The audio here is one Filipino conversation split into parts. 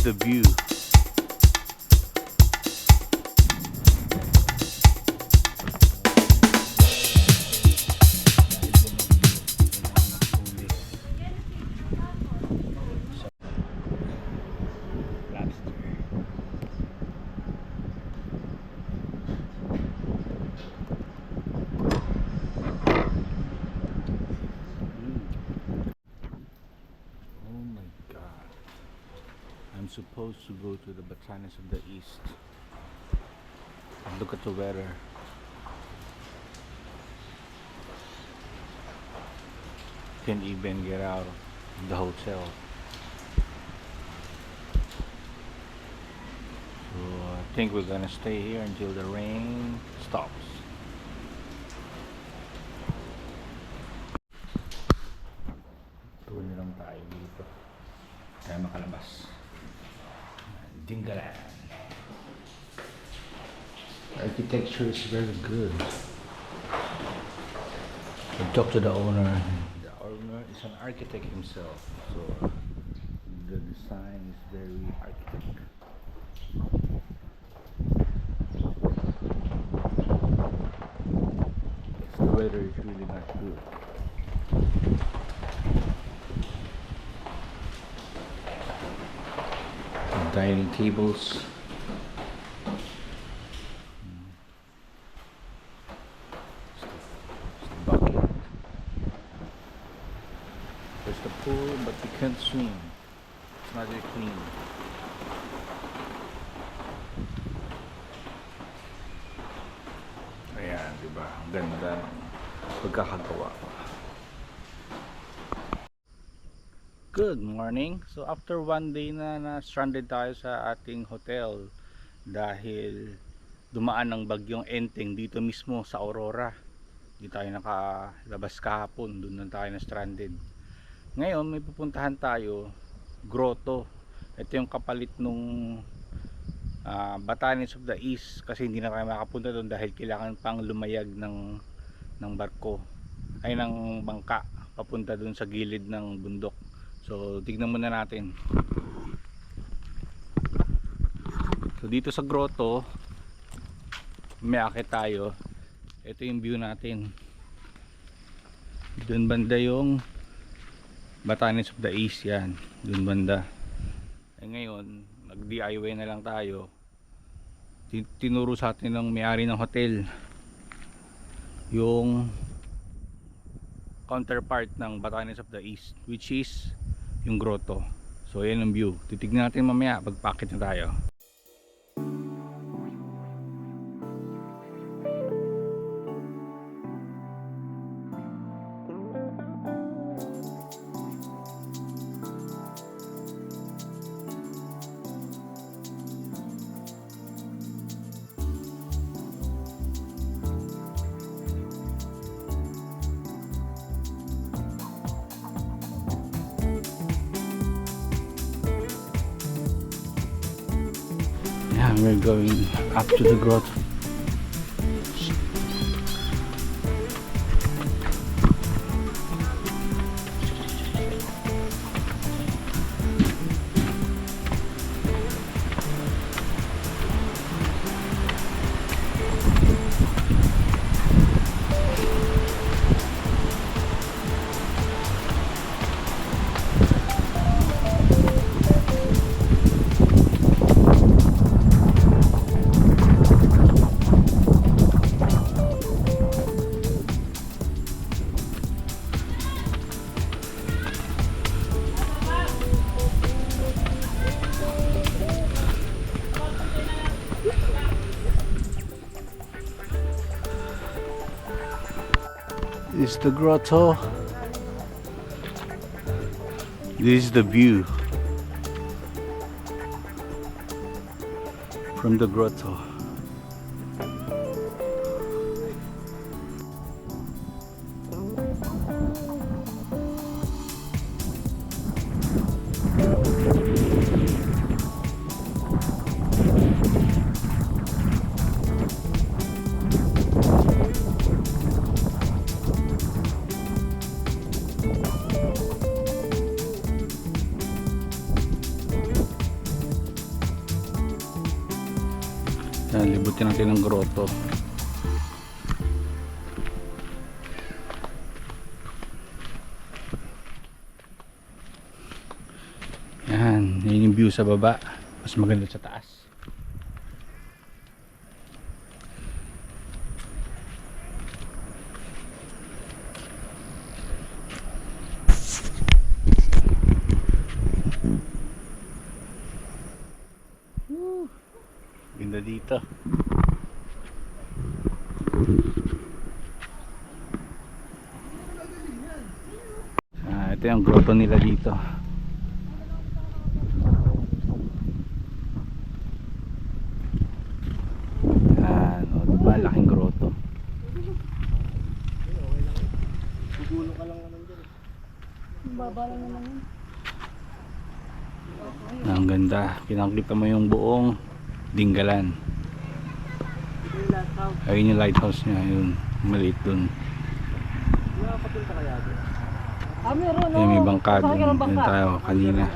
the view. I'm supposed to go to the Batanes of the East. Look at the weather. Can't even get out of the hotel. So I think we're gonna stay here until the rain stops. Tuloy lang tayo dito. Kaya makalabas. Dingalan. Architecture is very good. I talked to the owner. The owner is an architect himself, so the design is very architect. The weather is really not good. Dining tables. Bucket. There's the pool, but you can't swim. It's not very clean. Ayan, diba? Ang ganda ng pagkakagawa. Good morning. So after one day na stranded tayo sa ating hotel dahil dumaan ng bagyong Enteng dito mismo sa Aurora. Hindi tayo nakalabas kahapon, doon na tayo na stranded. Ngayon may pupuntahan tayo, grotto. Ito yung kapalit nung Batanes of the East, kasi hindi na tayo makapunta doon dahil kailangan pang lumayag ng barko ay ng bangka papunta doon sa gilid ng bundok. So tignan muna natin. So dito sa grotto may akit tayo. Ito yung view natin. Doon banda yung Batanes of the East, yan. Doon banda. Eh ngayon nag DIY na lang tayo. Tinuro sa atin ng may-ari ng hotel yung counterpart ng Batanes of the East, which is yung grotto. So yan ang view. Titignan natin mamaya pagpakit na tayo. Yeah, we're going up to the grotto. This is the grotto. This is the view from the grotto. Abutin natin ng grotto. Yan, yun yung view sa baba. Mas maganda sa taas. Ganda dito. Ito yung grotto nila dito. Diba, laking grotto. Gugulo ka lang naman dyan. Baba lang naman yun. Ang ganda. Pinakita mo yung buong Dingalan. Ayun yung lighthouse niya. Yun, maliit dun. Papunta kaya doon? Meron, Ayun, may bangka dun. Yun tayo kanina.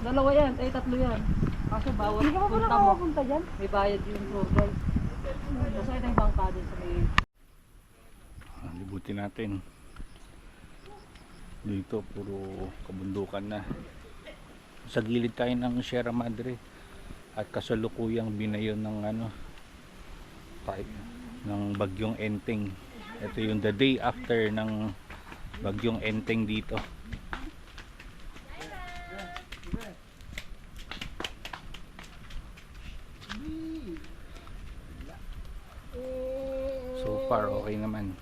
Dalawa yan, tatlo yan. Kaso bawat punta mo. Hindi ka pa nakapunta dyan? May bayad yung tour guide. Kasi ito yung bangka dun sa may... Libutin natin. Dito, puro kabundukan na. Sa gilid tayo ng Sierra Madre. At kasalukuyang binayon ng ng bagyong Enteng. Ito yung the day after ng bagyong Enteng dito. So far okay naman.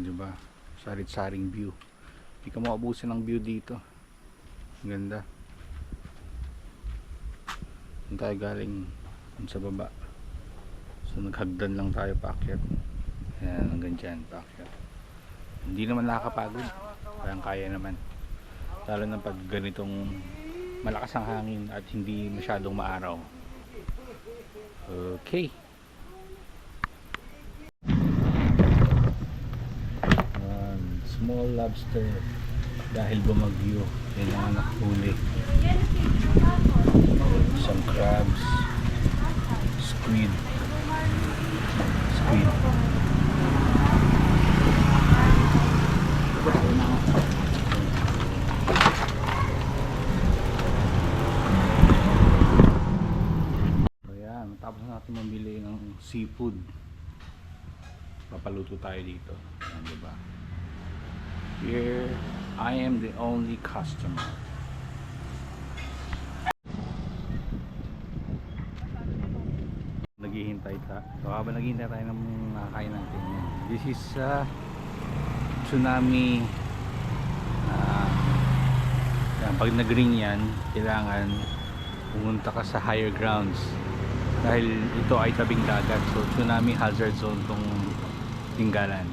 Diba? Sarit-saring view. Hindi ka maubusin ng view dito. Ganda. Doon tayo galing sa baba. So naghagdan lang tayo paakyat. Ayan, hanggang dyan paakyat. Hindi naman nakakapagod. Kayang kaya naman. Lalo na pag ganitong malakas ang hangin at hindi masyadong maaraw. Okay. Small lobster dahil bumagyo. Yan ang nakhuli. Some crabs, squid. Ayan, tapos natin mamili ng seafood. Papaluto tayo dito. Ayan, diba? Here, I am the only customer. Naghihintay tayo. So habang naghihintay tayo ng makakain natin yan. This is tsunami. Pag nag-ring yan, kailangan pumunta ka sa higher grounds. Dahil ito ay tabing dagat. So tsunami hazard zone tong Dingalan.